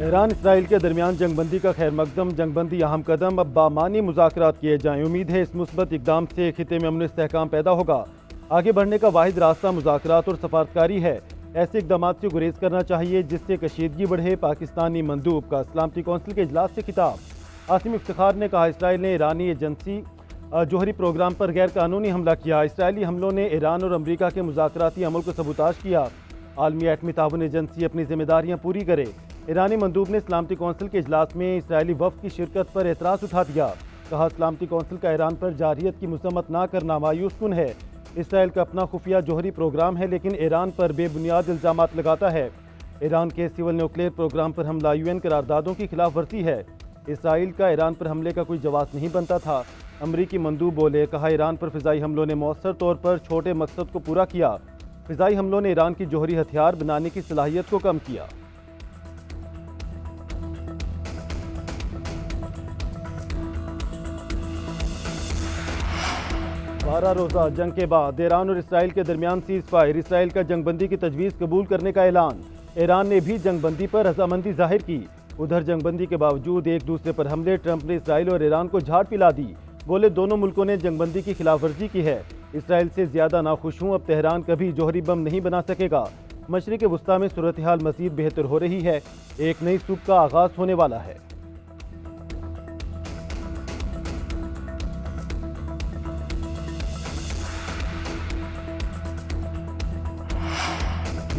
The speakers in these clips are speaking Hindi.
ईरान इसराइल के दरमियान जंगबंदी का खैर मकदम, जंगबंदी अहम कदम, अब बामानी मुज़ाकरात किए जाएं। उम्मीद है इस मुस्बत इकदाम से खिते में अमन इस्तेहकाम पैदा होगा। आगे बढ़ने का वाहिद रास्ता मुज़ाकरात और सफारतकारी है। ऐसे इकदाम से गुरेज करना चाहिए जिससे कशीदगी बढ़े। पाकिस्तानी मंदूब का सलामती कौंसिल के इजलास से खिताब। आसिम इफ्तिखार ने कहा, इसराइल ने ईरानी एजेंसी जोहरी प्रोग्राम पर गैर कानूनी हमला किया। इसराइली हमलों ने ईरान और अमरीका के मुज़ाकराती अमल को सबूताज किया। आलमी एटमी ताउन एजेंसी अपनी जिम्मेदारियाँ पूरी करे। ईरानी मंदूब ने सलामती कौंसिल के इजलास में इसराइली वफ़द की शिरकत पर एतराज़ उठा दिया। कहा, सलामती कौंसिल का ईरान पर जारहियत की मजम्मत ना करना मायूस कुन है। इसराइल का अपना खुफिया जोहरी प्रोग्राम है लेकिन ईरान पर बेबुनियाद इल्ज़ामात लगाता है। ईरान के सिविल न्यूक्लियर प्रोग्राम पर हमला UN करारदादों की खिलाफ वर्जी है। इसराइल का ईरान पर हमले का कोई जवाब नहीं बनता था। अमरीकी मंदूब बोले, कहा, ईरान पर फ़िज़ाई हमलों ने मौसर तौर पर छोटे मकसद को पूरा किया। फ़िज़ाई हमलों ने ईरान की जोहरी हथियार बनाने की सलाहियत को कम किया। 12 रोज़ा जंग के बाद ईरान और इसराइल के दरमियान सीज़ फायर, इसराइल का जंगबंदी की तजवीज़ कबूल करने का ऐलान। ईरान ने भी जंगबंदी पर रजामंदी जाहिर की। उधर जंगबंदी के बावजूद एक दूसरे पर हमले, ट्रंप ने इसराइल और ईरान को झाड़ पिला दी। बोले, दोनों मुल्कों ने जंगबंदी की खिलाफ वर्जी की है। इसराइल से ज़्यादा नाखुश हूँ, अब तेहरान कभी जोहरी बम नहीं बना सकेगा। मशरिक़ वस्ता में सूरत हाल मज़ीद बेहतर हो रही है। एक नई सुबह का आगाज़ होने वाला है।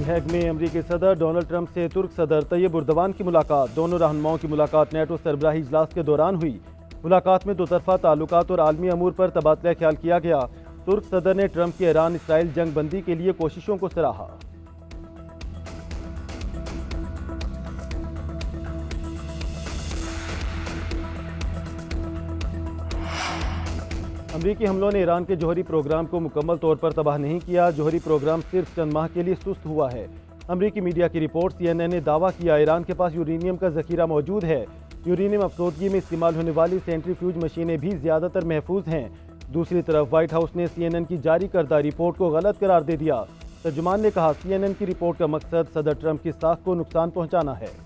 हैग में अमरीकी सदर डोनाल्ड ट्रंप से तुर्क सदर तैयब उर्दवान की मुलाकात। दोनों रहनुमाओं की मुलाकात नेटो सरबराही इजलास के दौरान हुई। मुलाकात में दोतरफा ताल्लुकात और आलमी अमूर पर तबादला ख्याल किया गया। तुर्क सदर ने ट्रंप की ईरान इसराइल जंग बंदी के लिए कोशिशों को सराहा। अमरीकी हमलों ने ईरान के जोहरी प्रोग्राम को मुकम्मल तौर पर तबाह नहीं किया। जोहरी प्रोग्राम सिर्फ चंद माह के लिए सुस्त हुआ है। अमरीकी मीडिया की रिपोर्ट CNN ने दावा किया, ईरान के पास यूरेनियम का जखीरा मौजूद है। यूरेनियम अफसोदगी में इस्तेमाल होने वाली सेंट्रीफ्यूज मशीनें भी ज़्यादातर महफूज हैं। दूसरी तरफ व्हाइट हाउस ने CNN की जारी करदा रिपोर्ट को गलत करार दे दिया। तर्जुमान ने कहा, CNN की रिपोर्ट का मकसद सदर ट्रंप की साख को नुकसान पहुँचाना है।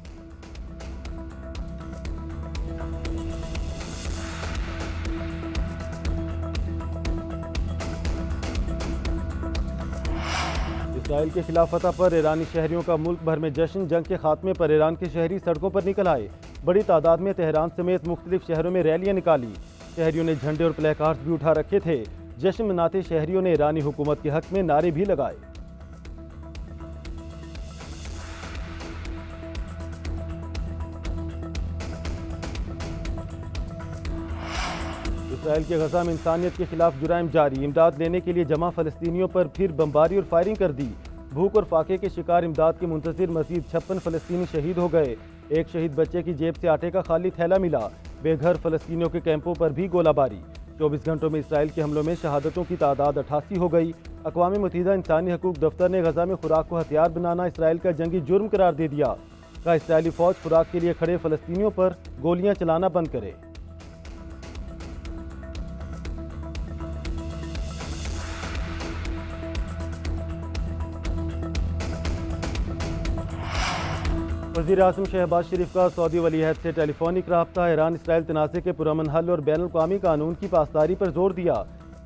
इसराइल के खिलाफ फतह पर ईरानी शहरियों का मुल्क भर में जश्न। जंग के खात्मे पर ईरान के शहरी सड़कों पर निकल आए। बड़ी तादाद में तेहरान समेत मुख्तलिफ शहरों में रैलियां निकाली। शहरियों ने झंडे और प्लेकार्ड्स भी उठा रखे थे। जश्न मनाते शहरियों ने ईरानी हुकूमत के हक में नारे भी लगाए। इसराइल के गजा में इंसानियत के खिलाफ जुराइम जारी। इमदाद लेने के लिए जमा फ़लस्तीनियों पर फिर बमबारी और फायरिंग कर दी। भूख और फाके के शिकार इमदाद के मुंतज़िर मज़ीद 56 फ़लस्तीनी शहीद हो गए। एक शहीद बच्चे की जेब से आटे का खाली थैला मिला। बेघर फ़लस्तीनियों के कैंपों पर भी गोलाबारी। 24 घंटों में इसराइल के हमलों में शहादतों की तादाद 88 हो गई। अक़वाम मुत्तहिदा इंसानी हकूक़ दफ्तर ने गजा में खुराक को हथियार बनाना इसराइल का जंगी जुर्म करार दे दिया। कहा, इसराइली फ़ौज खुराक के लिए खड़े फ़लस्तीनियों पर गोलियाँ चलाना बंद करे। वज़ीर आज़म शहबाज शरीफ का सऊदी वलीअहद से टेलीफोनिक रब्ता। ईरान इसराइल तनाज़े के पुरअमन हल और बैनुल-अक़वामी कानून की पासदारी पर जोर दिया।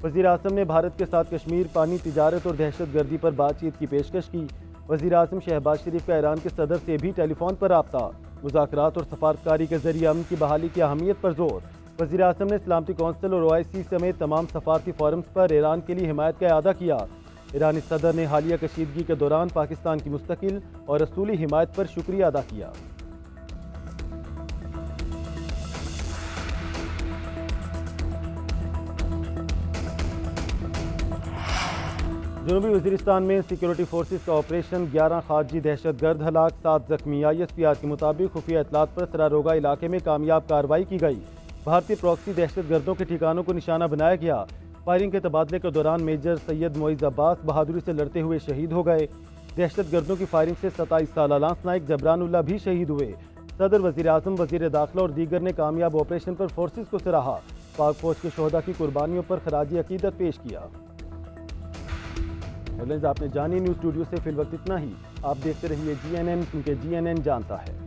वज़ीर आज़म ने भारत के साथ कश्मीर, पानी, तिजारत और दहशत गर्दी पर बातचीत की पेशकश की। वज़ीर आज़म शहबाज शरीफ का ईरान के सदर से भी टेलीफोन पर रब्ता। मुज़ाकरात और सफारतकारी के जरिए अमन की बहाली की अहमियत पर जोर। वज़ीर आज़म ने सलामती कौंसिल और OIC समेत तमाम सफारती फोरम्स पर ईरान के लिए हिमायत का इआदा किया। ईरानी सदर ने हालिया कशीदगी के दौरान पाकिस्तान की मुस्तकिल और असूली हिमायत पर शुक्रिया अदा किया। जनूबी वज़ीरिस्तान में सिक्योरिटी फोर्सेस का ऑपरेशन, 11 खारजी दहशत गर्द हलाक, 7 जख्मी। ISPR के मुताबिक खुफिया इतलात पर सरारोगा इलाके में कामयाब कार्रवाई की गई। भारतीय प्रॉक्सी दहशत गर्दों के ठिकानों को निशाना बनाया गया। फायरिंग के तबादले के दौरान मेजर सैयद मोइज़ अब्बास बहादुरी से लड़ते हुए शहीद हो गए। दहशत गर्दों की फायरिंग से 27 साला लांस नाइक जबरानुल्लाह भी शहीद हुए। सदर, वज़ीर आज़म, वज़ीर दाखिला और दीगर ने कामयाब ऑपरेशन पर फोर्सेस को सराहा। पाक फौज के शोहदा की कुर्बानियों पर खराजी अकीदत पेश किया। हेडलाइंस आपने जानी। न्यूज़ स्टूडियो से फिल वक्त इतना ही। आप देखते रहिए GNN, क्योंकि GNN जानता है।